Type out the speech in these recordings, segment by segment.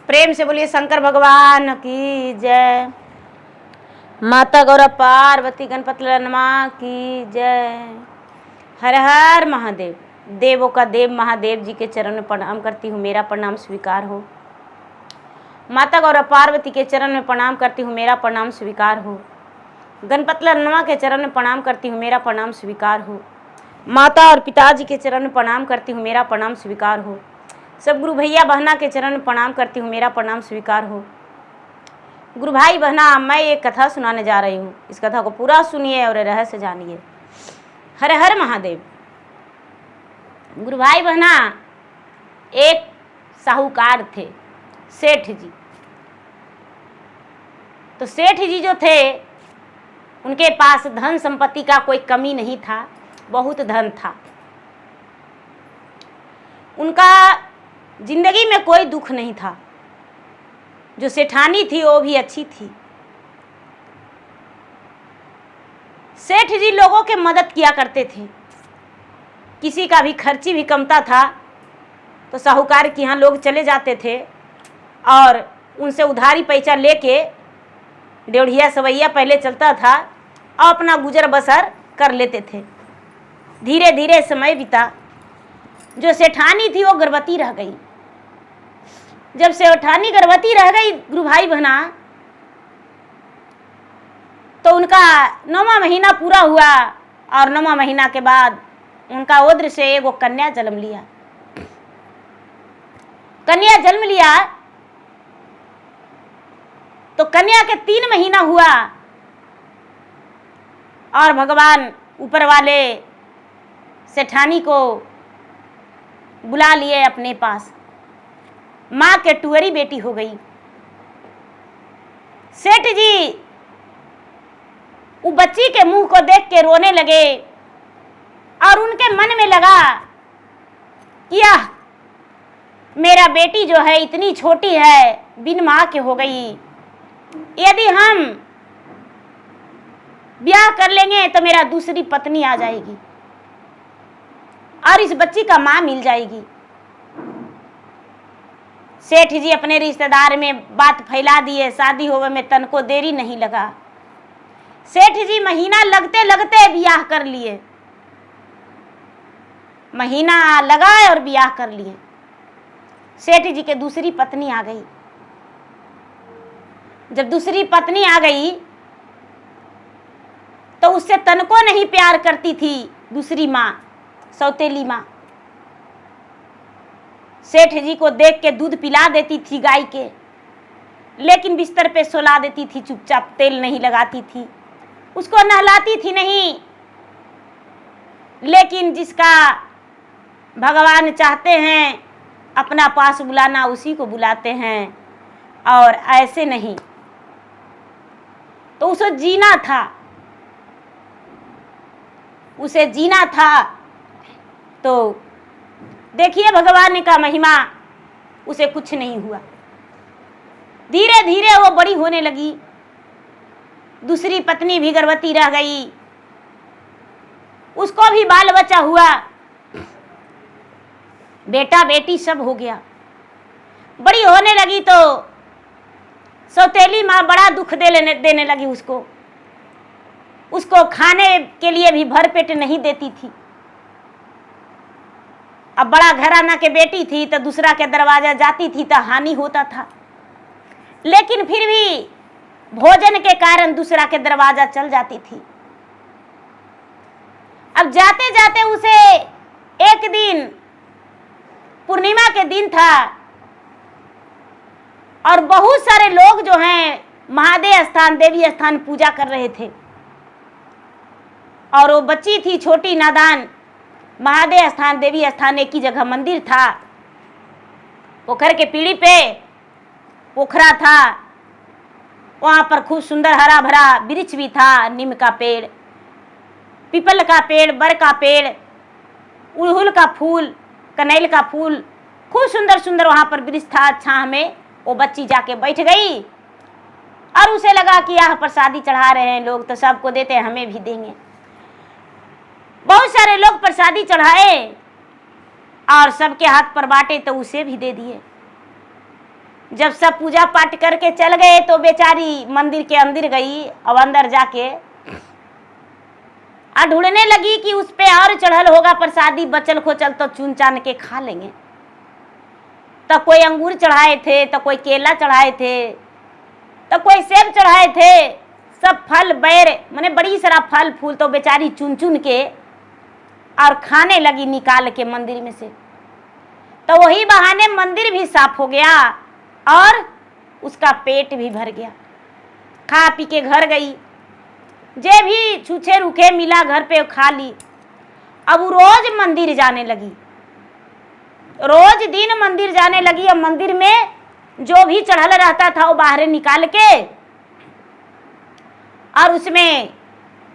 प्रेम से बोलिए शंकर भगवान की जय। माता गौरा पार्वती गणपति लनमा की जय। हर हर महादेव। देवों का देव महादेव जी के चरण में प्रणाम करती हूँ, मेरा प्रणाम स्वीकार हो। माता गौरा पार्वती के चरण में प्रणाम करती हूँ, मेरा प्रणाम स्वीकार हो। गणपति लनमा के चरण में प्रणाम करती हूँ, मेरा प्रणाम स्वीकार हो। माता और पिताजी के चरण में प्रणाम करती हूँ, मेरा प्रणाम स्वीकार हो। सब गुरु भैया बहना के चरण में प्रणाम करती हूँ, मेरा प्रणाम स्वीकार हो। गुरु भाई बहना, मैं एक कथा सुनाने जा रही हूँ, इस कथा को पूरा सुनिए और रहस्य जानिए। हर हर महादेव। गुरु भाई बहना, एक साहूकार थे, सेठ जी। तो सेठ जी जो थे, उनके पास धन संपत्ति का कोई कमी नहीं था, बहुत धन था। उनका जिंदगी में कोई दुख नहीं था। जो सेठानी थी वो भी अच्छी थी। सेठ जी लोगों के मदद किया करते थे। किसी का भी खर्ची भी कमता था तो साहूकार के यहाँ लोग चले जाते थे और उनसे उधारी पैसा लेके, डेढ़िया सवैया पहले चलता था, और अपना गुजर बसर कर लेते थे। धीरे धीरे समय बीता। जो सेठानी थी वो गर्भवती रह गई। जब सेठानी गर्भवती रह गई गुरु भाई बहना, तो उनका 9वां महीना पूरा हुआ और 9वां महीना के बाद उनका उदर से एगो कन्या जन्म लिया। कन्या जन्म लिया तो कन्या के 3 महीना हुआ और भगवान ऊपर वाले सेठानी को बुला लिए अपने पास। माँ के टुअरी बेटी हो गई। सेठ जी वो बच्ची के मुंह को देख के रोने लगे और उनके मन में लगा कि यह मेरा बेटी जो है इतनी छोटी है, बिन माँ के हो गई। यदि हम ब्याह कर लेंगे तो मेरा दूसरी पत्नी आ जाएगी और इस बच्ची का माँ मिल जाएगी। सेठ जी अपने रिश्तेदार में बात फैला दिए। शादी होने में तनको देरी नहीं लगा। सेठ जी महीना लगते लगते ब्याह कर लिए। महीना लगा और ब्याह कर लिए। सेठ जी के दूसरी पत्नी आ गई। जब दूसरी पत्नी आ गई तो उससे तनको नहीं प्यार करती थी दूसरी माँ, सौतेली माँ। सेठ जी को देख के दूध पिला देती थी गाय के, लेकिन बिस्तर पे सुला देती थी चुपचाप, तेल नहीं लगाती थी, उसको नहलाती थी नहीं। लेकिन जिसका भगवान चाहते हैं अपना पास बुलाना, उसी को बुलाते हैं और ऐसे नहीं। तो उसे जीना था, उसे जीना था। तो देखिए भगवान का महिमा, उसे कुछ नहीं हुआ। धीरे धीरे वो बड़ी होने लगी। दूसरी पत्नी भी गर्भवती रह गई, उसको भी बाल बच्चा हुआ, बेटा बेटी सब हो गया। बड़ी होने लगी तो सौतेली माँ बड़ा दुख देने लगी उसको। उसको खाने के लिए भी भर पेट नहीं देती थी। अब बड़ा घराना के बेटी थी तो दूसरा के दरवाजा जाती थी तो हानि होता था, लेकिन फिर भी भोजन के कारण दूसरा के दरवाजा चल जाती थी। अब जाते जाते उसे एक दिन, पूर्णिमा के दिन था और बहुत सारे लोग जो हैं महादेव स्थान, देवी स्थान पूजा कर रहे थे और वो बच्ची थी छोटी नादान। महादेव स्थान, देवी स्थान एक ही जगह मंदिर था। पोखर के पीढ़ी पे पोखरा था, वहाँ पर खूब सुंदर हरा भरा वृक्ष भी था। नीम का पेड़, पीपल का पेड़, बर का पेड़, उड़हुल का फूल, कनैल का फूल, खूब सुंदर सुंदर वहाँ पर वृक्ष था। छाह में वो बच्ची जाके बैठ गई और उसे लगा कि यह प्रसादी चढ़ा रहे हैं लोग तो सबको देते हैं, हमें भी देंगे। बहुत सारे लोग प्रसादी चढ़ाए और सबके हाथ पर बांटे तो उसे भी दे दिए। जब सब पूजा पाठ करके चल गए तो बेचारी मंदिर के अंदर गई। अब अंदर जाके ढूंढने लगी कि उस पे और चढ़ल होगा प्रसादी, बचल खोचल तो चुन चान के खा लेंगे। तो कोई अंगूर चढ़ाए थे, तो कोई केला चढ़ाए थे, तो कोई सेब चढ़ाए थे, सब फल बैर माने बड़ी सारा फल फूल तो बेचारी चुन चुन के और खाने लगी निकाल के मंदिर में से। तो वही बहाने मंदिर भी साफ हो गया और उसका पेट भी भर गया। खा पी के घर गई, जे भी छूछे रूखे मिला घर पे खा ली। अब वो रोज मंदिर जाने लगी, रोज दिन मंदिर जाने लगी। अब मंदिर में जो भी चढ़ल रहता था वो बाहर निकाल के और उसमें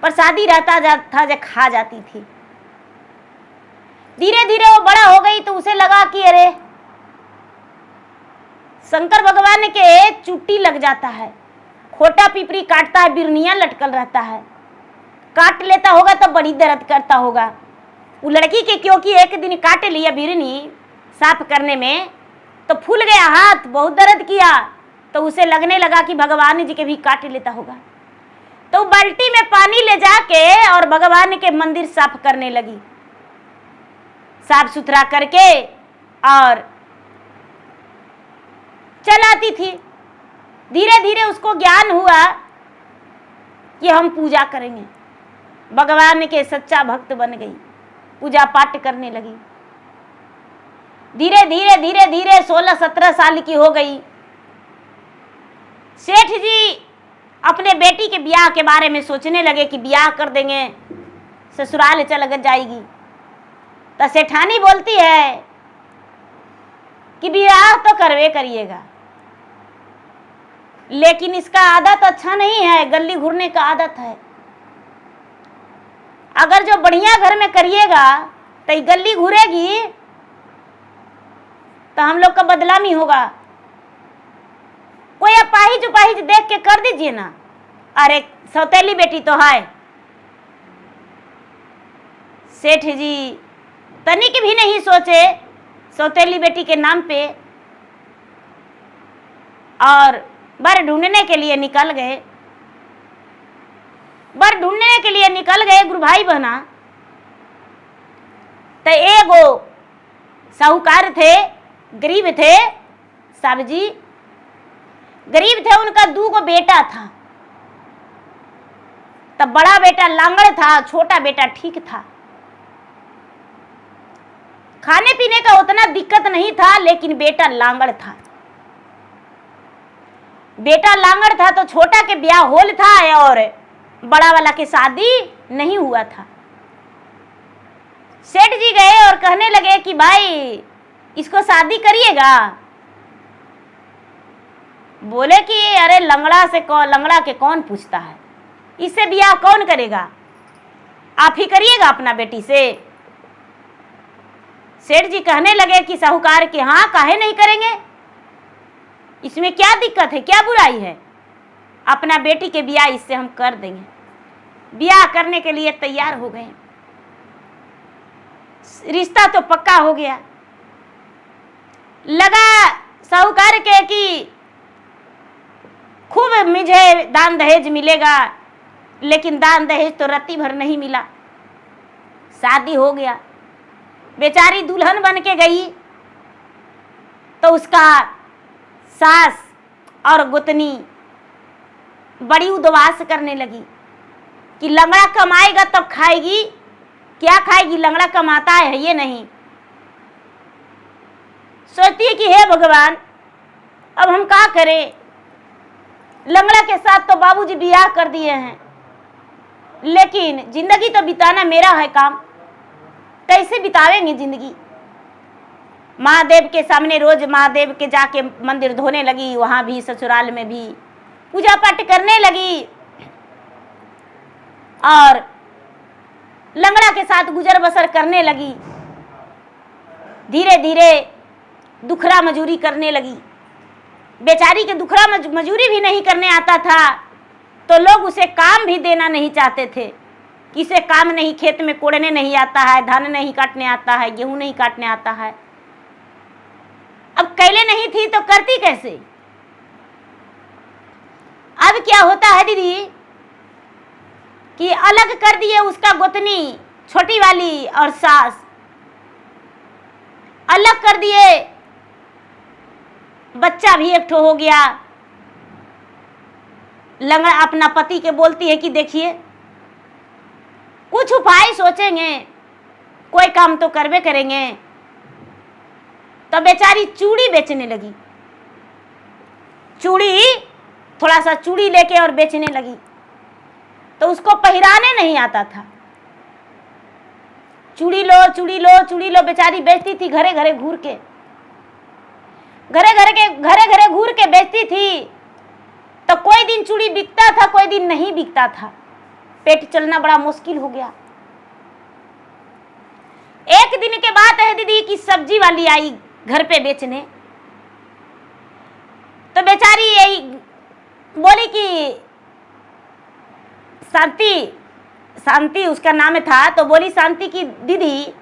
प्रसादी रहता था जो खा जाती थी। धीरे धीरे वो बड़ा हो गई तो उसे लगा कि अरे शंकर भगवान के चुट्टी लग जाता है, खोटा पिपरी काटता है, बिरनिया लटकल रहता है, काट लेता होगा तो बड़ी दर्द करता होगा। वो लड़की के क्योंकि एक दिन काट लिया बिरनी साफ करने में तो फूल गया हाथ, बहुत दर्द किया। तो उसे लगने लगा कि भगवान जी के भी काट लेता होगा। तो बाल्टी में पानी ले जाके और भगवान के मंदिर साफ करने लगी। साफ सुथरा करके और चलाती थी। धीरे धीरे उसको ज्ञान हुआ कि हम पूजा करेंगे। भगवान के सच्चा भक्त बन गई, पूजा पाठ करने लगी। धीरे धीरे धीरे धीरे 16-17 साल की हो गई। सेठ जी अपने बेटी के ब्याह के बारे में सोचने लगे कि ब्याह कर देंगे, ससुराल चल जाएगी। तो सेठानी बोलती है कि ब्याह तो करवे करिएगा, लेकिन इसका आदत अच्छा नहीं है, गली घूरने का आदत है। अगर जो बढ़िया घर में करिएगा तो गली घूरेगी तो हम लोग का बदनामी होगा। कोई अपाहिज उपाहिज देख के कर दीजिए ना। अरे सौतेली बेटी तो है। सेठ जी तनिक भी नहीं सोचे सौतेली बेटी के नाम पे और बर ढूंढने के लिए निकल गए। बर ढूंढने के लिए निकल गए गुरु भाई बहना। तो एगो साहूकार थे, गरीब थे, साहब जी गरीब थे। उनका 2 बेटा था। तब बड़ा बेटा लांगड़ था, छोटा बेटा ठीक था। खाने पीने का उतना दिक्कत नहीं था, लेकिन बेटा लांगड़ था। बेटा लांगड़ था तो छोटा के ब्याह होल था और बड़ा वाला के शादी नहीं हुआ था। सेठ जी गए और कहने लगे कि भाई इसको शादी करिएगा। बोले कि अरे लंगड़ा के कौन पूछता है, इससे ब्याह कौन करेगा, आप ही करिएगा अपना बेटी से। सेठ जी कहने लगे कि साहूकार के हाँ काहे नहीं करेंगे, इसमें क्या दिक्कत है, क्या बुराई है, अपना बेटी के ब्याह इससे हम कर देंगे। ब्याह करने के लिए तैयार हो गए। रिश्ता तो पक्का हो गया। लगा साहूकार के कि खूब मुझे दान दहेज मिलेगा, लेकिन दान दहेज तो रत्ती भर नहीं मिला। शादी हो गया, बेचारी दुल्हन बन के गई तो उसका सास और गोतनी बड़ी उद्वास करने लगी कि लंगड़ा कमाएगा तब खाएगी, क्या खाएगी, लंगड़ा कमाता है ये नहीं। सोचती है कि हे भगवान अब हम क्या करें, लंगड़ा के साथ तो बाबूजी ब्याह कर दिए हैं, लेकिन जिंदगी तो बिताना मेरा है काम, कैसे बितावेंगे जिंदगी। महादेव के सामने रोज महादेव के जाके मंदिर धोने लगी, वहां भी ससुराल में भी पूजा पाठ करने लगी और लंगड़ा के साथ गुजर बसर करने लगी। धीरे धीरे दुखरा मजूरी करने लगी। बेचारी के दुखरा मजूरी भी नहीं करने आता था तो लोग उसे काम भी देना नहीं चाहते थे। किसे काम नहीं, खेत में कोड़ने नहीं आता है, धान नहीं काटने आता है, गेहूं नहीं काटने आता है। अब कैले नहीं थी तो करती कैसे। अब क्या होता है दीदी कि अलग कर दिए उसका गोतनी छोटी वाली और सास, अलग कर दिए, बच्चा भी एक ठो हो गया। लंगड़ा अपना पति के बोलती है कि देखिए कुछ उपाय सोचेंगे, कोई काम तो करवे करेंगे। तो बेचारी चूड़ी बेचने लगी, चूड़ी थोड़ा सा चूड़ी लेके और बेचने लगी। तो उसको पहिराने नहीं आता था। चूड़ी लो चूड़ी लो चूड़ी लो बेचारी बेचती थी, घरे घरे घूर के, घरे घरे घूर के बेचती थी। तो कोई दिन चूड़ी बिकता था, कोई दिन नहीं बिकता था, पेट चलना बड़ा मुश्किल हो गया। एक दिन के बात है दीदी कि सब्जी वाली आई घर पे बेचने। तो बेचारी यही बोली कि शांति उसका नाम था। तो बोली शांति की दीदी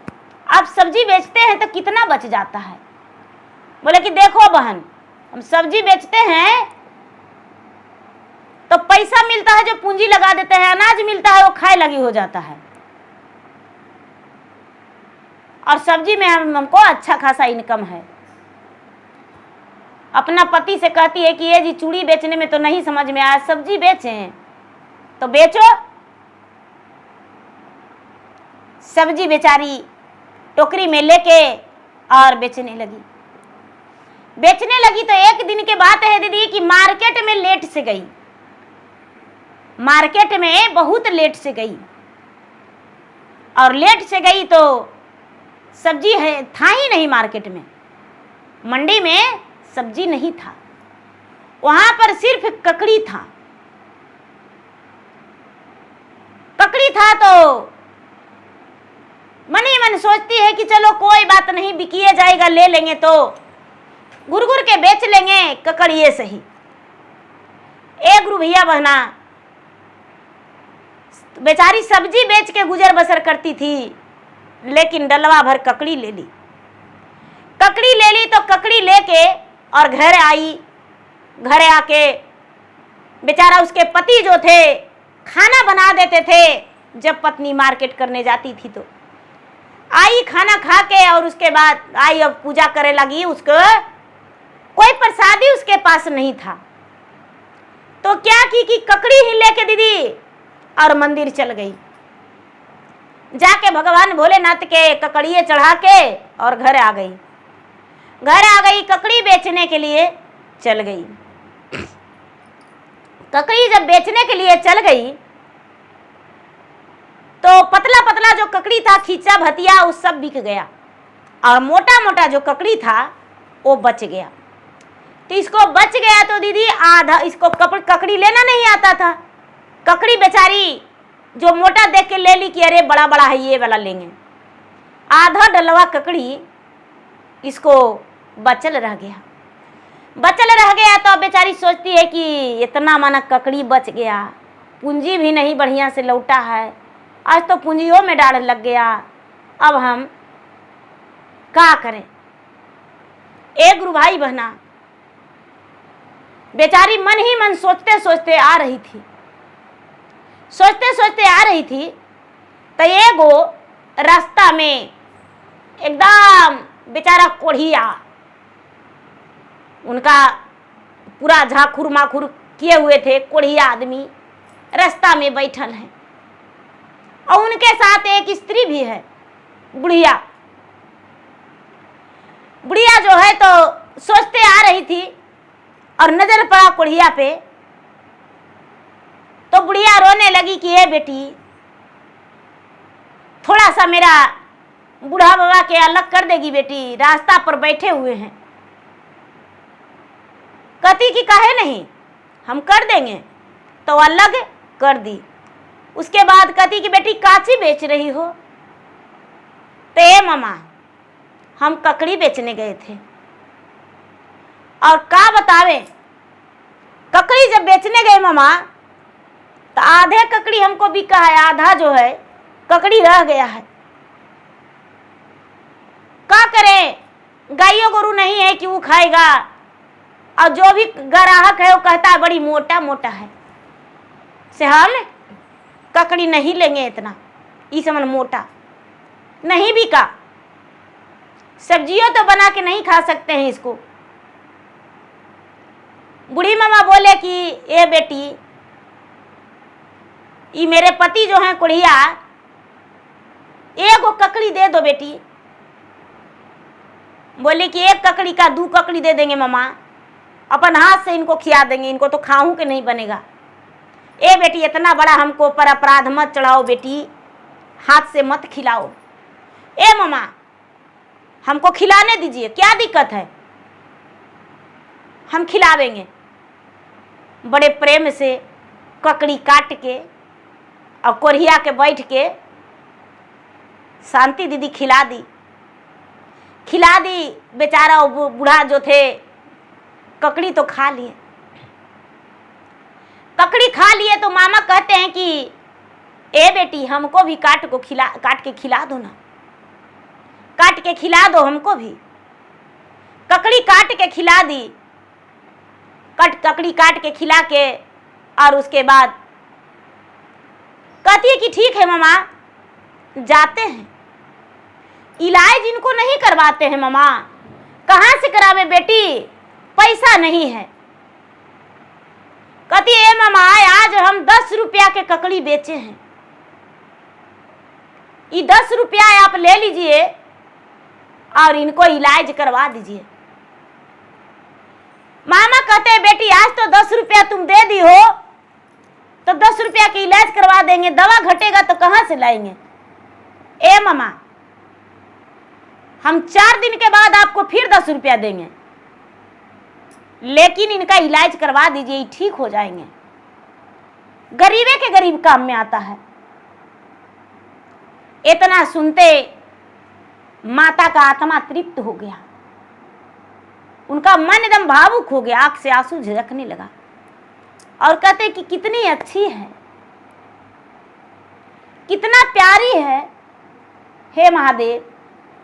आप सब्जी बेचते हैं तो कितना बच जाता है। बोले कि देखो बहन, हम सब्जी बेचते हैं तो पैसा मिलता है, जो पूंजी लगा देते हैं, अनाज मिलता है वो खाए लगी हो जाता है, और सब्जी में हमको अच्छा खासा इनकम है। अपना पति से कहती है कि ये जी चूड़ी बेचने में तो नहीं समझ में आया, सब्जी बेचें तो बेचो। सब्जी बेचारी टोकरी में लेके और बेचने लगी। तो एक दिन के बात है दीदी कि मार्केट में लेट से गई, मार्केट में बहुत लेट से गई। और लेट से गई तो सब्जी है था ही नहीं मार्केट में, मंडी में सब्जी नहीं था, वहां पर सिर्फ ककड़ी था। तो मन ही मन सोचती है कि चलो कोई बात नहीं, बिकिए जाएगा, ले लेंगे तो गुरगुर के बेच लेंगे ककड़िए सही। एक गुरु भैया बहना बेचारी सब्जी बेच के गुजर बसर करती थी, लेकिन डलवा भर ककड़ी ले ली। तो ककड़ी लेके और घर आई। घर आके बेचारा उसके पति जो थे खाना बना देते थे। जब पत्नी मार्केट करने जाती थी तो आई खाना खा के, और उसके बाद आई अब पूजा करे लगी। उसको कोई प्रसादी उसके पास नहीं था, तो क्या की कि ककड़ी ही लेके दीदी और मंदिर चल गई। जाके भगवान भोलेनाथ के ककड़िए चढ़ा के और घर आ गई। ककड़ी बेचने के लिए चल गई। ककड़ी जब बेचने के लिए चल गई तो पतला पतला जो ककड़ी था, खींचा भतिया, वो सब बिक गया, और मोटा मोटा जो ककड़ी था वो बच गया। तो इसको बच गया तो दीदी आधा, इसको ककड़ी लेना नहीं आता था। ककड़ी बेचारी जो मोटा देख के ले ली कि अरे बड़ा बड़ा है, ये वाला लेंगे। आधा डलवा ककड़ी इसको बचल रह गया। तो बेचारी सोचती है कि इतना माना ककड़ी बच गया, पूंजी भी नहीं बढ़िया से लौटा है, आज तो पूंजियों में डाढ़ लग गया, अब हम क्या करें। एक गुरु भाई बहना बेचारी मन ही मन सोचते सोचते आ रही थी। तो एगो रास्ता में एकदम बेचारा कोढ़िया, उनका पूरा झाखुर माखुर किए हुए थे, कोढ़िया आदमी रास्ता में बैठल है, और उनके साथ एक स्त्री भी है, बुढ़िया जो है। तो सोचते आ रही थी और नजर पड़ा कोढ़िया पे, तो बुढ़िया रोने लगी कि ये बेटी थोड़ा सा मेरा बूढ़ा बाबा के अलग कर देगी बेटी, रास्ता पर बैठे हुए हैं। कहती कि काहे नहीं, हम कर देंगे, तो अलग कर दी। उसके बाद कहती कि बेटी काची बेच रही हो। तो ए मामा, हम ककड़ी बेचने गए थे, और का बतावे, ककड़ी जब बेचने गए मामा तो आधे ककड़ी हमको बिका है, आधा जो है ककड़ी रह गया है। क्या करें, गायों गोरू नहीं है कि वो खाएगा। और जो भी ग्राहक है वो कहता है बड़ी मोटा मोटा है, से हम ककड़ी नहीं लेंगे इतना, इस मन मोटा नहीं बिका। सब्जियों तो बना के नहीं खा सकते हैं इसको। बूढ़ी मामा बोले कि ए बेटी, ये मेरे पति जो हैं कुड़िया, एक ककड़ी दे दो बेटी। बोले कि एक ककड़ी का 2 ककड़ी दे देंगे मामा, अपन हाथ से इनको खिला देंगे, इनको तो खाऊं के नहीं बनेगा। ए बेटी, इतना बड़ा हमको पर अपराध मत चढ़ाओ बेटी, हाथ से मत खिलाओ। ए मामा, हमको खिलाने दीजिए, क्या दिक्कत है, हम खिलावेंगे। बड़े प्रेम से ककड़ी काट के और कोरिया के बैठ के शांति दीदी खिला दी। बेचारा वो बूढ़ा जो थे ककड़ी तो खा लिए। ककड़ी खा लिए तो मामा कहते हैं कि ए बेटी, हमको भी काट के खिला दो ना, काट के खिला दो हमको भी। ककड़ी काट के खिला दी। ककड़ी काट के खिला के और उसके बाद कहती है कि ठीक है मामा, जाते हैं। इलाज इनको नहीं करवाते हैं मामा। कहाँ से करावे बेटी, पैसा नहीं है। कहती है मामा, आज हम 10 रुपया के ककड़ी बेचे हैं, ये 10 रुपया आप ले लीजिए और इनको इलाज करवा दीजिए। मामा कहते हैं बेटी, आज तो 10 रुपया तुम दे दी हो तो 10 रुपया का इलाज करवा देंगे, दवा घटेगा तो कहाँ से लाएंगे। ए मामा, हम 4 दिन के बाद आपको फिर 10 रुपया देंगे, लेकिन इनका इलाज करवा दीजिए, ठीक हो जाएंगे। गरीबे के गरीब काम में आता है। इतना सुनते माता का आत्मा तृप्त हो गया, उनका मन एकदम भावुक हो गया, आंख से आंसू झलकने लगा और कहते कि कितनी अच्छी है, कितना प्यारी है। हे महादेव,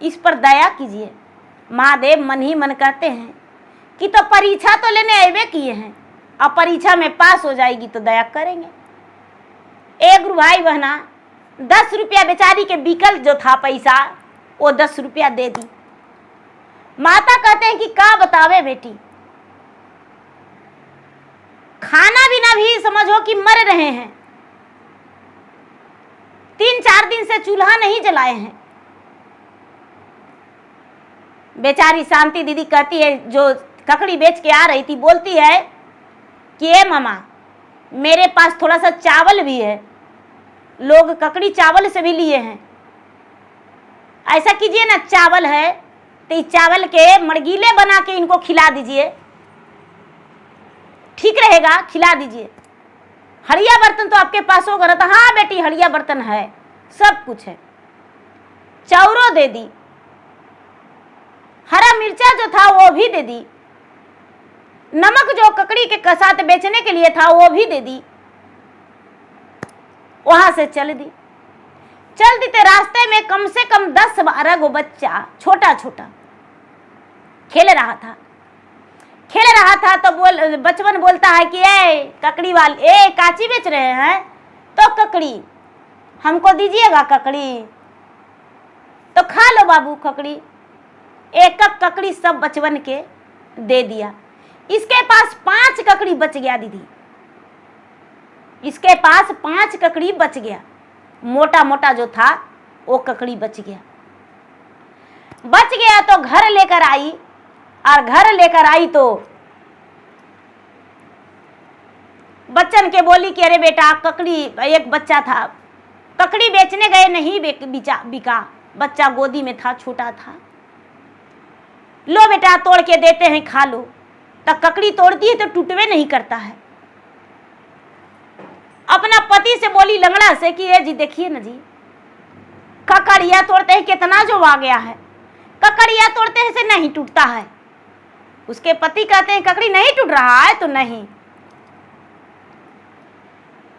इस पर दया कीजिए। महादेव मन ही मन कहते हैं कि तो परीक्षा तो लेने आए किए हैं, अब परीक्षा में पास हो जाएगी तो दया करेंगे। एक गुरु भाई बहना 10 रुपया बेचारी के बिकल जो था पैसा, वो 10 रुपया दे दी। माता कहते हैं कि क्या बतावे बेटी, खाना बिना भी समझो कि मर रहे हैं, 3-4 दिन से चूल्हा नहीं जलाए हैं। बेचारी शांति दीदी कहती है, जो ककड़ी बेच के आ रही थी, बोलती है कि ए मामा, मेरे पास थोड़ा सा चावल भी है, लोग ककड़ी चावल से भी लिए हैं, ऐसा कीजिए ना, चावल है तो इस चावल के मड़गीले बना के इनको खिला दीजिए, ठीक रहेगा, खिला दीजिए। हड़िया बर्तन तो आपके पास होगा ना? हाँ बेटी, हड़िया बर्तन है, सब कुछ है। चाउरो दे दी, हरा मिर्चा जो था वो भी दे दी, नमक जो ककड़ी के साथ बेचने के लिए था वो भी दे दी। वहां से चल दी तो रास्ते में कम से कम 10-12 गो बच्चा छोटा छोटा खेल रहा था तो बचपन बोलता है कि ए ककड़ी वाले, ए काची बेच रहे हैं तो ककड़ी हमको दीजिएगा, ककड़ी तो खा लो बाबू ककड़ी। एक ककड़ी सब बचपन के दे दिया। इसके पास 5 ककड़ी बच गया दीदी, इसके पास 5 ककड़ी बच गया, मोटा मोटा जो था वो ककड़ी बच गया तो घर लेकर आई, और घर लेकर आई तो बच्चन के बोली कि अरे बेटा ककड़ी, एक बच्चा था, ककड़ी बेचने गए, नहीं बिका, बच्चा गोदी में था, छोटा था, लो बेटा तोड़ के देते हैं, खा लो। तो ककड़ी तोड़ती है तो टूटवे नहीं करता है। अपना पति से बोली लंगड़ा से कि ये जी देखिए ना जी, ककड़िया तोड़ते हैं कितना जो आ गया है, ककड़िया तोड़ते हैं से नहीं टूटता है। उसके पति कहते हैं ककड़ी नहीं टूट रहा है, तो नहीं,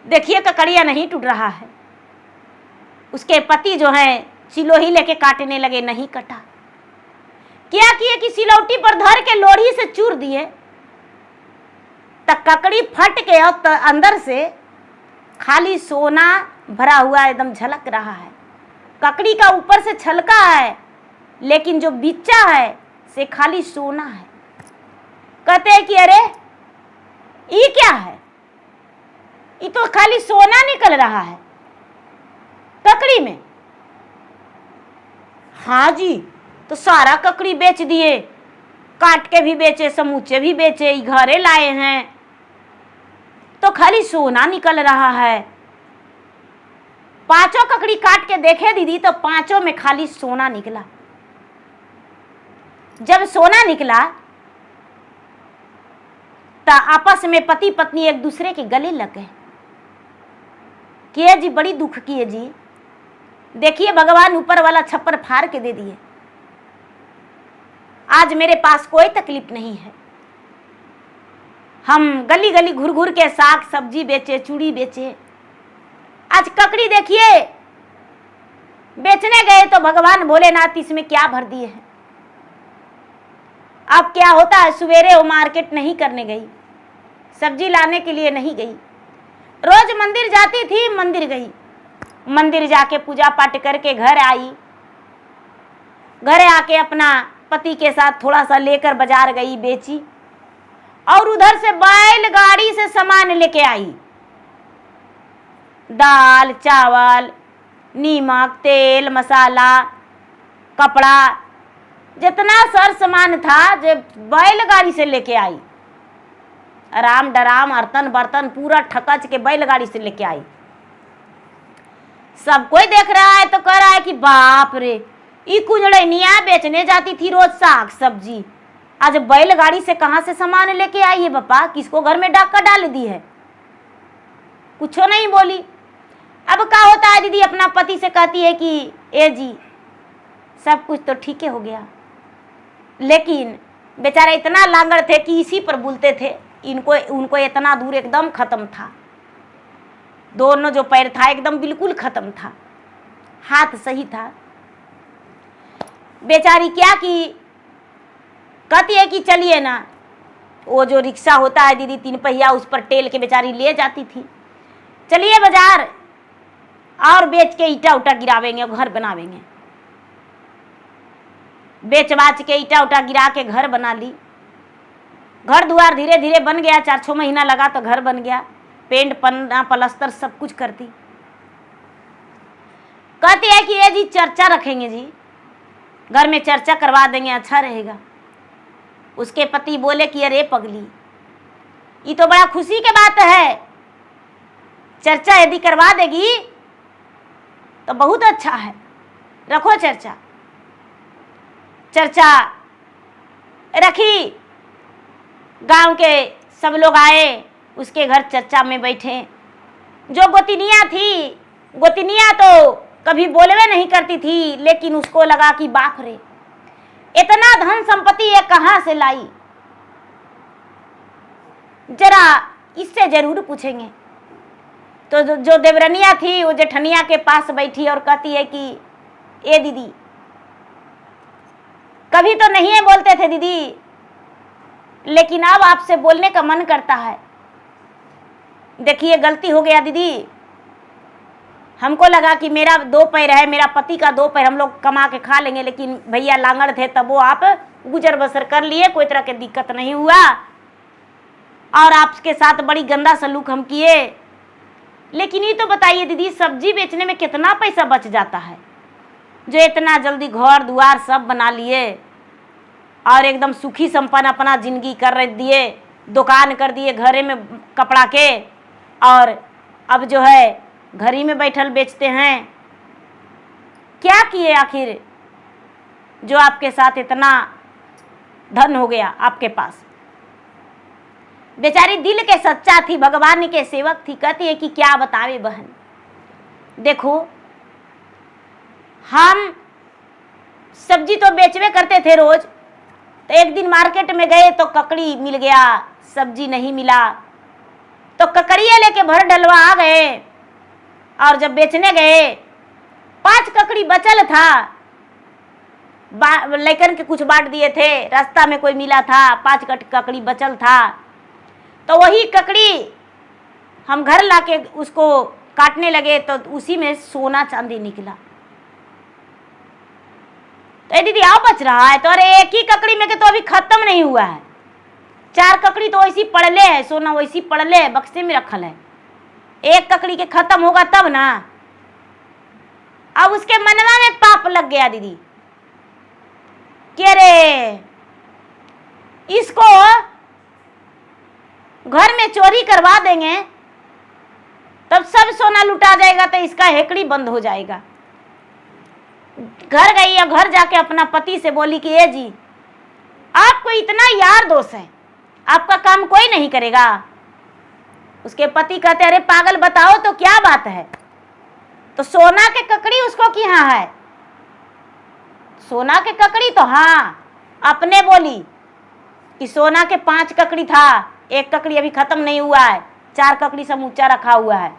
देखिए ककड़िया नहीं टूट रहा है। उसके पति जो है चिलो ही लेके काटने लगे, नहीं कटा। क्या किए कि सिलौटी पर धर के लोढ़ी से चूर दिए, तब ककड़ी फट के और अंदर से खाली सोना भरा हुआ एकदम झलक रहा है। ककड़ी का ऊपर से छलका है, लेकिन जो बिच्चा है से खाली सोना है। कहते हैं कि अरे ये क्या है, ये तो खाली सोना निकल रहा है ककड़ी में। हाँ जी, तो सारा ककड़ी बेच दिए, काट के भी बेचे, समूचे भी बेचे, घरे लाए हैं, तो खाली सोना निकल रहा है। पांचों ककड़ी काट के देखे दीदी, तो पांचों में खाली सोना निकला। जब सोना निकला तो आपस में पति पत्नी एक दूसरे के गले लग गए कि जी बड़ी दुख की है जी, देखिए भगवान ऊपर वाला छप्पर फाड़ के दे दिए, आज मेरे पास कोई तकलीफ नहीं है। हम गली गली घुर घुर के साग सब्जी बेचे, चूड़ी बेचे, आज ककड़ी देखिए बेचने गए तो भगवान भोलेनाथ इसमें क्या भर दिए हैं। अब क्या होता है, सवेरे वो मार्केट नहीं करने गई, सब्जी लाने के लिए नहीं गई, रोज मंदिर जाती थी, मंदिर गई, मंदिर जाके पूजा पाठ करके घर आई, घर आके अपना पति के साथ थोड़ा सा लेकर बाजार गई, बेची, और उधर से बैलगाड़ी से सामान लेके आई, दाल चावल नीमक तेल मसाला कपड़ा जितना सर सामान था जो बैलगाड़ी से लेके आई, राम डराम अर्तन बर्तन पूरा ठकच के बैलगाड़ी से लेके आई। सब कोई देख रहा है तो कह रहा है कि बाप रे, ये कुंजड़निया बेचने जाती थी रोज साग सब्जी, आज बैलगाड़ी से कहाँ से सामान लेके आई है बापा, किसको घर में डाका डाल दी है। कुछ नहीं बोली। अब क्या होता है दीदी, अपना पति से कहती है कि ए जी सब कुछ तो ठीक हो गया, लेकिन बेचारे इतना लांगड़ थे कि इसी पर बोलते थे, उनको इतना दूर एकदम खत्म था, दोनों जो पैर था एकदम बिल्कुल खत्म था, हाथ सही था। बेचारी क्या की, कहती है कि चलिए ना, वो जो रिक्शा होता है दीदी 3 पहिया, उस पर टेल के बेचारी ले जाती थी, चलिए बाजार और बेच के ईटा उटा गिरावेंगे और घर बनावेंगे। बेच बाच के ईटा उटा गिरा के घर बना ली, घर द्वार धीरे धीरे बन गया, 4-6 महीना लगा तो घर बन गया, पेंट पन्ना पलस्तर सब कुछ करती। कहती है कि ये जी चर्चा रखेंगे जी, घर में चर्चा करवा देंगे, अच्छा रहेगा। उसके पति बोले कि अरे पगली, ये तो बड़ा खुशी की बात है, चर्चा यदि करवा देगी तो बहुत अच्छा है, रखो चर्चा। चर्चा रखी, गांव के सब लोग आए, उसके घर चर्चा में बैठे। जो गोतिनिया थी, गोतिनिया तो कभी बोलवे नहीं करती थी, लेकिन उसको लगा कि बाप रे, इतना धन संपत्ति ये कहाँ से लाई, जरा इससे जरूर पूछेंगे। तो जो देवरनिया थी वो जेठनिया के पास बैठी और कहती है कि ए दीदी, कभी तो नहीं है बोलते थे दीदी, लेकिन अब आपसे बोलने का मन करता है। देखिए गलती हो गया दीदी, हमको लगा कि मेरा 2 पैर है, मेरा पति का 2 पैर, हम लोग कमा के खा लेंगे, लेकिन भैया लांगड़ थे तब वो आप गुजर बसर कर लिए, कोई तरह की दिक्कत नहीं हुआ, और आपके साथ बड़ी गंदा सलूक हम किए। लेकिन ये तो बताइए दीदी, सब्जी बेचने में कितना पैसा बच जाता है, जो इतना जल्दी घर द्वार सब बना लिए और एकदम सुखी संपन्न अपना जिंदगी कर दिए, दुकान कर दिए घरे में कपड़ा के, और अब जो है घर ही में बैठल बेचते हैं। क्या किए आखिर जो आपके साथ इतना धन हो गया आपके पास। बेचारी दिल के सच्चा थी, भगवान के सेवक थी। कहती है कि क्या बतावे बहन, देखो हम सब्जी तो बेचवे करते थे रोज, तो एक दिन मार्केट में गए तो ककड़ी मिल गया, सब्जी नहीं मिला, तो ककड़िया लेके भर डलवा आ गए, और जब बेचने गए 5 ककड़ी बचल था, लेकर के कुछ बांट दिए थे, रास्ता में कोई मिला था, 5 ककड़ी बचल था, तो वही ककड़ी हम घर लाके उसको काटने लगे तो उसी में सोना चांदी निकला। तो दीदी आओ बच रहा है, तो अरे एक ही ककड़ी में के तो अभी खत्म नहीं हुआ है, 4 ककड़ी तो वैसी पड़ले है, सोना वैसी पड़ले है, बक्से में रखल है, एक ककड़ी के खत्म होगा तब ना। अब उसके मनवा में पाप लग गया दीदी कि अरे इसको घर में चोरी करवा देंगे तब सब सोना लुटा जाएगा, तो इसका हेकड़ी बंद हो जाएगा। घर गई या घर जाके अपना पति से बोली कि ए जी आपको इतना यार दोस्त है, आपका काम कोई नहीं करेगा। उसके पति कहते अरे पागल बताओ तो क्या बात है, तो सोना के ककड़ी उसको कि हाँ है, सोना के ककड़ी तो हाँ, अपने बोली कि सोना के 5 ककड़ी था, एक ककड़ी अभी खत्म नहीं हुआ है, 4 ककड़ी समूचा रखा हुआ है।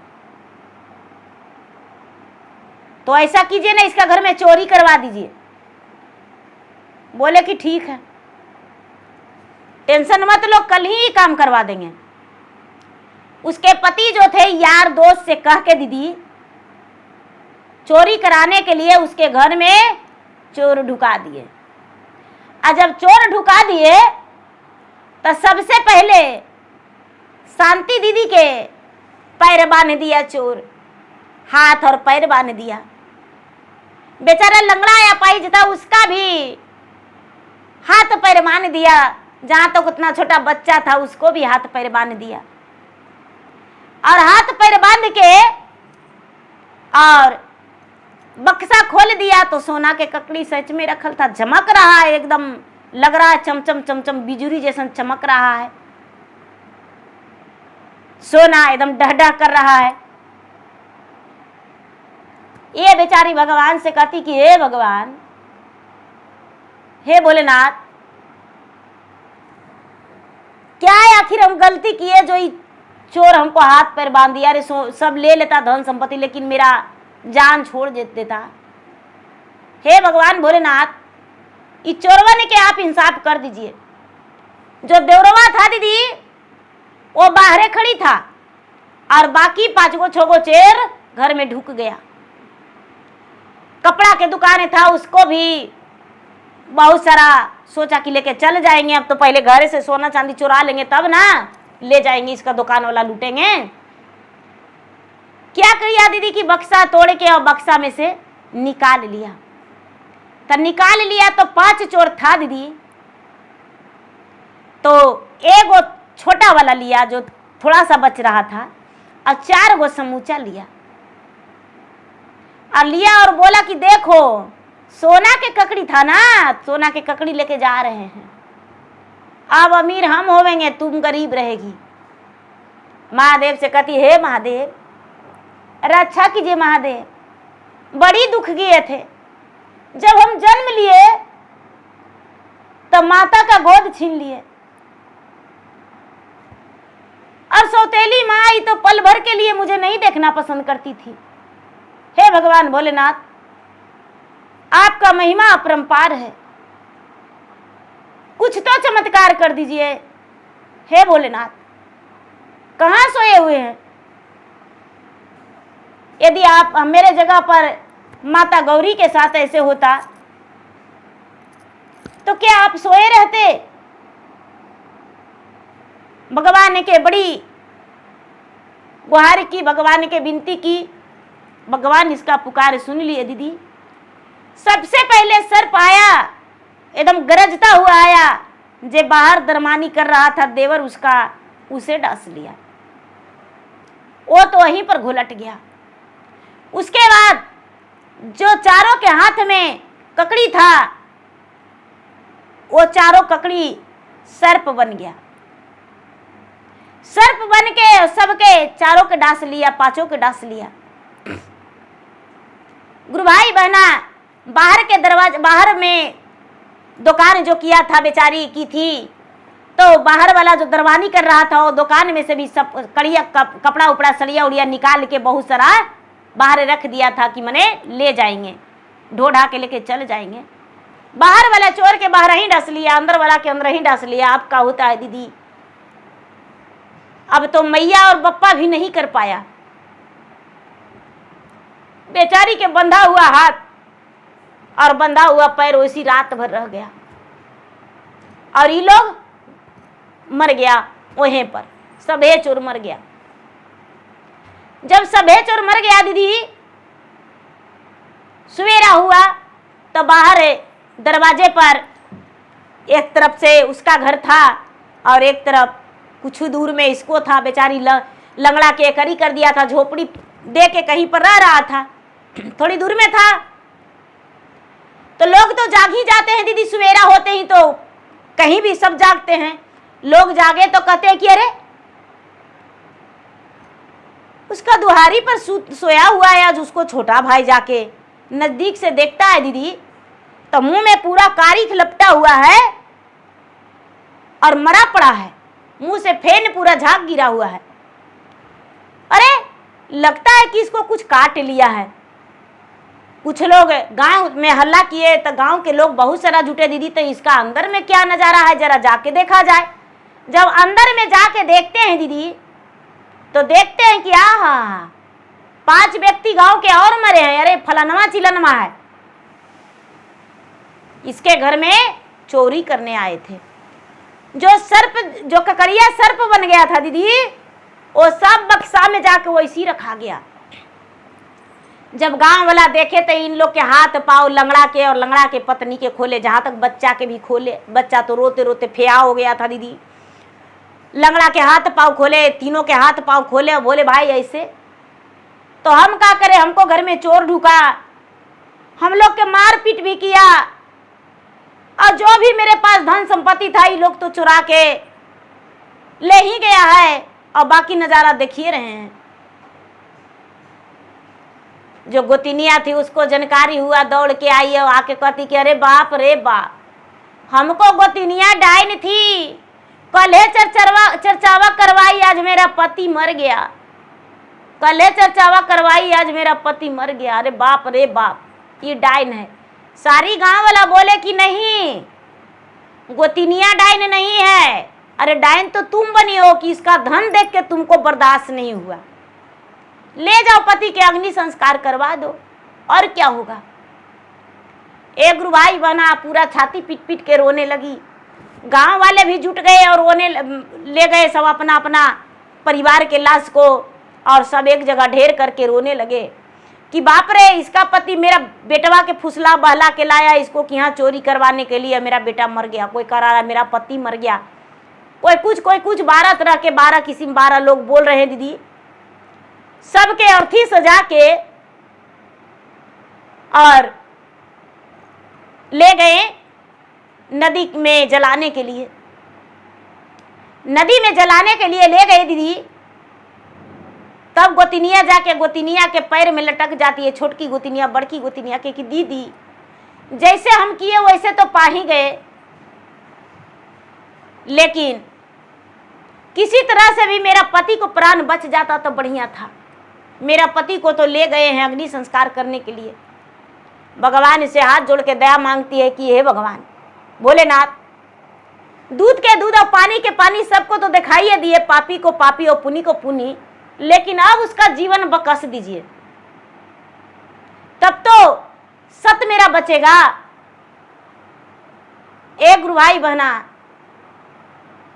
तो ऐसा कीजिए ना, इसका घर में चोरी करवा दीजिए। बोले कि ठीक है, टेंशन मत लो, कल ही काम करवा देंगे। उसके पति जो थे यार दोस्त से कह के दीदी चोरी कराने के लिए उसके घर में चोर ढुका दिए। और जब चोर ढुका दिए तो सबसे पहले शांति दीदी के पैर बांध दिया चोर, हाथ और पैर बांध दिया। बेचारा लंगड़ा या पाइज था, उसका भी हाथ पैर बांध दिया, जहां तक उतना छोटा बच्चा था उसको भी हाथ पैर बांध दिया। और हाथ पैर बांध के और बक्सा खोल दिया तो सोना के ककड़ी सच में रखल था, चमक रहा है, एकदम लग रहा है चमचम चमचम बिजुरी जैसा चमक रहा है, सोना एकदम डह कर रहा है। ये बेचारी भगवान से कहती कि हे भगवान, हे भोलेनाथ, क्या है आखिर हम गलती किए जो चोर हमको हाथ पैर बांध दिया। अरे सब ले लेता धन संपत्ति, लेकिन मेरा जान छोड़ देता। हे भगवान भोलेनाथ, इस चोरवा ने के आप इंसाफ कर दीजिए। जो देवरवा था दीदी वो बाहरे खड़ी था और बाकी 5 गो 6 गो चेर घर में ढुक गया। कपड़ा के दुकान था, उसको भी बहुत सारा सोचा कि लेके चल जाएंगे, अब तो पहले घर से सोना चांदी चुरा लेंगे तब ना ले जाएंगे, इसका दुकान वाला लूटेंगे। क्या किया दीदी की बक्सा तोड़ के और बक्सा में से निकाल लिया। तो निकाल लिया तो 5 चोर था दीदी, तो एक छोटा वाला लिया जो थोड़ा सा बच रहा था, और 4 गो समूचा लिया और बोला कि देखो सोना के ककड़ी था ना, सोना के ककड़ी लेके जा रहे हैं, अब अमीर हम होवेंगे, तुम गरीब रहेगी। महादेव से कहती हे महादेव रक्षा कीजिए महादेव, बड़ी दुख किए थे, जब हम जन्म लिए तब माता का गोद छीन लिए, और सौतेली माँ आई तो पल भर के लिए मुझे नहीं देखना पसंद करती थी। हे भगवान भोलेनाथ, आपका महिमा अपरंपार है, कुछ तो चमत्कार कर दीजिए। हे भोलेनाथ, कहाँ सोए हुए हैं? यदि आप मेरे जगह पर माता गौरी के साथ ऐसे होता तो क्या आप सोए रहते? भगवान के बड़ी गुहार की, भगवान के विनती की, भगवान इसका पुकार सुन लिए दीदी। सबसे पहले सर्प आया, एकदम गरजता हुआ आया, जे बाहर दरमानी कर रहा था देवर उसका, उसे डांस लिया, वो तो वहीं पर घुलट गया। उसके बाद जो चारों के हाथ में ककड़ी था, वो चारों ककड़ी सर्प बन गया। सर्प बन के सबके चारों के डांस लिया, 5 के डांस लिया। गुरु भाई बहना, बाहर के दरवाजे, बाहर में दुकान जो किया था बेचारी की थी, तो बाहर वाला जो दरवानी कर रहा था वो दुकान में से भी सब कड़िया कपड़ा उपड़ा सड़िया उड़िया निकाल के बहुत सारा बाहर रख दिया था कि मने ले जाएंगे, ढो ढा के लेके चल जाएंगे। बाहर वाला चोर के बाहर ही डस लिया, अंदर वाला के अंदर ही डस लिया। अब का होता है दीदी, अब तो मैया और बप्पा भी नहीं कर पाया। बेचारी के बंधा हुआ हाथ और बंधा हुआ पैर उसी रात भर रह गया, और ये लोग मर गया वहीं पर, सबे चोर मर गया। जब सबे चोर मर गया दीदी, सवेरा हुआ तो बाहर दरवाजे पर एक तरफ से उसका घर था और एक तरफ कुछ दूर में इसको था। बेचारी लंगड़ा के करी कर दिया था, झोपड़ी दे के कहीं पर रह रहा था, थोड़ी दूर में था। तो लोग तो जाग ही जाते हैं दीदी, सवेरा होते ही तो कहीं भी सब जागते हैं। लोग जागे तो कहते हैं कि अरे उसका दुहारी पर सोया हुआ है। आज उसको छोटा भाई जाके नजदीक से देखता है दीदी, तो मुंह में पूरा कारिख लपटा हुआ है और मरा पड़ा है, मुंह से फेन पूरा झाग गिरा हुआ है। अरे लगता है कि इसको कुछ काट लिया है। कुछ लोग गांव में हल्ला किए तो गांव के लोग बहुत सारा जुटे दीदी, तो इसका अंदर में क्या नजारा है जरा जाके देखा जाए। जब अंदर में जाके देखते हैं दीदी, तो देखते हैं कि आहा 5 व्यक्ति गांव के और मरे हैं। अरे फलानवा चिलनवा है, इसके घर में चोरी करने आए थे। जो सर्प, जो ककड़िया सर्प बन गया था दीदी, वो सब बक्सा में जाके वो इसी रखा गया। जब गांव वाला देखे तो इन लोग के हाथ पांव लंगड़ा के और लंगड़ा के पत्नी के खोले, जहां तक बच्चा के भी खोले। बच्चा तो रोते रोते फेया हो गया था दीदी। लंगड़ा के हाथ पांव खोले, तीनों के हाथ पांव खोले और बोले भाई ऐसे तो हम क्या करें, हमको घर में चोर ढुका, हम लोग के मार पीट भी किया, और जो भी मेरे पास धन संपत्ति था ये लोग तो चुरा के ले ही गया है, और बाकी नजारा देखिए रहे हैं। जो गोतिनिया थी उसको जानकारी हुआ, दौड़ के आई और आके कहती कि अरे बाप रे बाप, हमको गोतिनिया डाइन थी, कल चर्चावा करवाई, आज मेरा पति मर गया। कल चर्चावा करवाई, आज मेरा पति मर गया। अरे बाप रे बाप, ये डाइन है। सारी गांव वाला बोले कि नहीं, गोतिनिया डाइन नहीं है। अरे डाइन तो तुम बनी हो कि इसका धन देख के तुमको बर्दाश्त नहीं हुआ। ले जाओ पति के अग्नि संस्कार करवा दो, और क्या होगा। एक गुरुभाई बना पूरा छाती पीट पीट के रोने लगी। गांव वाले भी जुट गए और रोने ले गए सब अपना अपना परिवार के लाश को, और सब एक जगह ढेर करके रोने लगे कि बाप रे, इसका पति मेरा बेटवा के फुसला बहला के लाया इसको कि यहाँ चोरी करवाने के लिए, मेरा बेटा मर गया। कोई कह रहा है मेरा पति मर गया, कोई कुछ 12 तरह के 12 किस्म 12 लोग बोल रहे हैं दीदी। सबके अर्थी सजा के और ले गए नदी में जलाने के लिए। नदी में जलाने के लिए ले गए दीदी, तब गोतिनिया जाके गोतिनिया के पैर में लटक जाती है। छोटकी गोतिनिया बड़की गोतिनिया के कि दीदी जैसे हम किए वैसे तो पा ही गए, लेकिन किसी तरह से भी मेरा पति को प्राण बच जाता तो बढ़िया था। मेरा पति को तो ले गए हैं अग्नि संस्कार करने के लिए। भगवान से हाथ जोड़ के दया मांगती है कि हे भगवान भोलेनाथ, दूध के दूध और पानी के पानी सबको तो दिखाइए दिए, पापी को पापी और पुनी को पुनी, लेकिन अब उसका जीवन बकस दीजिए, तब तो सत मेरा बचेगा। एक गुरु भाई बहना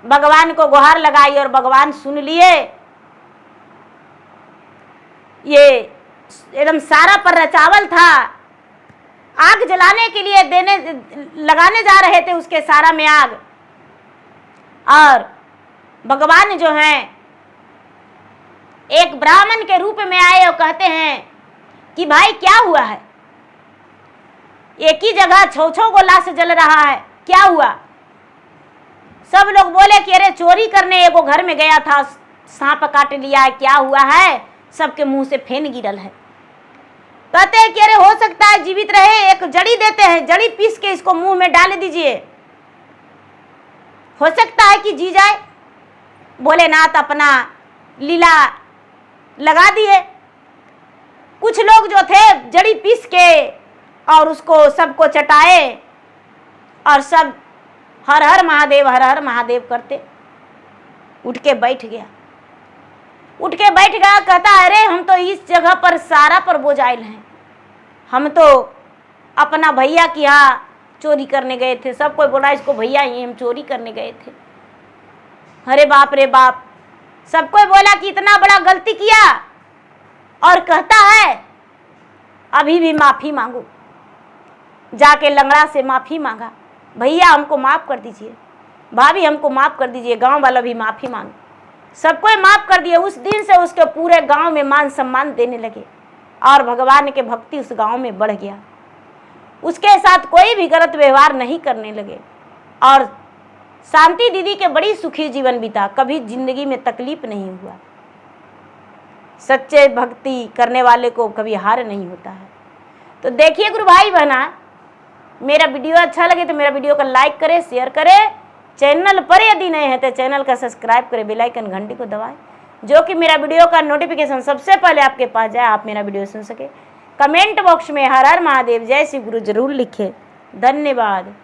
भगवान को गुहार लगाई और भगवान सुन लिए। ये एकदम सारा पर रचावल था, आग जलाने के लिए लगाने जा रहे थे उसके सारा में आग, और भगवान जो हैं एक ब्राह्मण के रूप में आए और कहते हैं कि भाई क्या हुआ है, एक ही जगह 6 गोला से जल रहा है, क्या हुआ। सब लोग बोले कि अरे चोरी करने एगो घर में गया था, सांप काट लिया है, क्या हुआ है। सबके मुंह से फेन गिरल है। कहते हैं कि अरे हो सकता है जीवित रहे, एक जड़ी देते हैं, जड़ी पीस के इसको मुंह में डाल दीजिए, हो सकता है कि जी जाए। भोलेनाथ अपना लीला लगा दिए। कुछ लोग जो थे जड़ी पीस के और उसको सबको चटाए, और सब हर हर महादेव करते। उठ के बैठ गया, कहता अरे हम तो इस जगह पर सारा पर बोझ आयल हैं, हम तो अपना भैया की यहाँ चोरी करने गए थे। सब कोई बोला इसको भैया ही हम चोरी करने गए थे। अरे बाप रे बाप, सब कोई बोला कि इतना बड़ा गलती किया और कहता है अभी भी माफी मांगो। जाके लंगड़ा से माफी मांगा, भैया हमको माफ कर दीजिए, भाभी हमको माफ कर दीजिए। गांव वाला भी माफी मांगे, सबको माफ कर दिए। उस दिन से उसके पूरे गांव में मान सम्मान देने लगे और भगवान के भक्ति उस गांव में बढ़ गया। उसके साथ कोई भी गलत व्यवहार नहीं करने लगे और शांति दीदी के बड़ी सुखी जीवन बीता, कभी जिंदगी में तकलीफ नहीं हुआ। सच्चे भक्ति करने वाले को कभी हार नहीं होता है। तो देखिए गुरु भाई बहना, मेरा वीडियो अच्छा लगे तो मेरा वीडियो को लाइक करें, शेयर करें। चैनल पर यदि नए हैं तो चैनल का सब्सक्राइब करें, बेल आइकन घंटी को दबाएं, जो कि मेरा वीडियो का नोटिफिकेशन सबसे पहले आपके पास जाए, आप मेरा वीडियो सुन सके। कमेंट बॉक्स में हर हर महादेव जय श्री गुरु जरूर लिखें। धन्यवाद।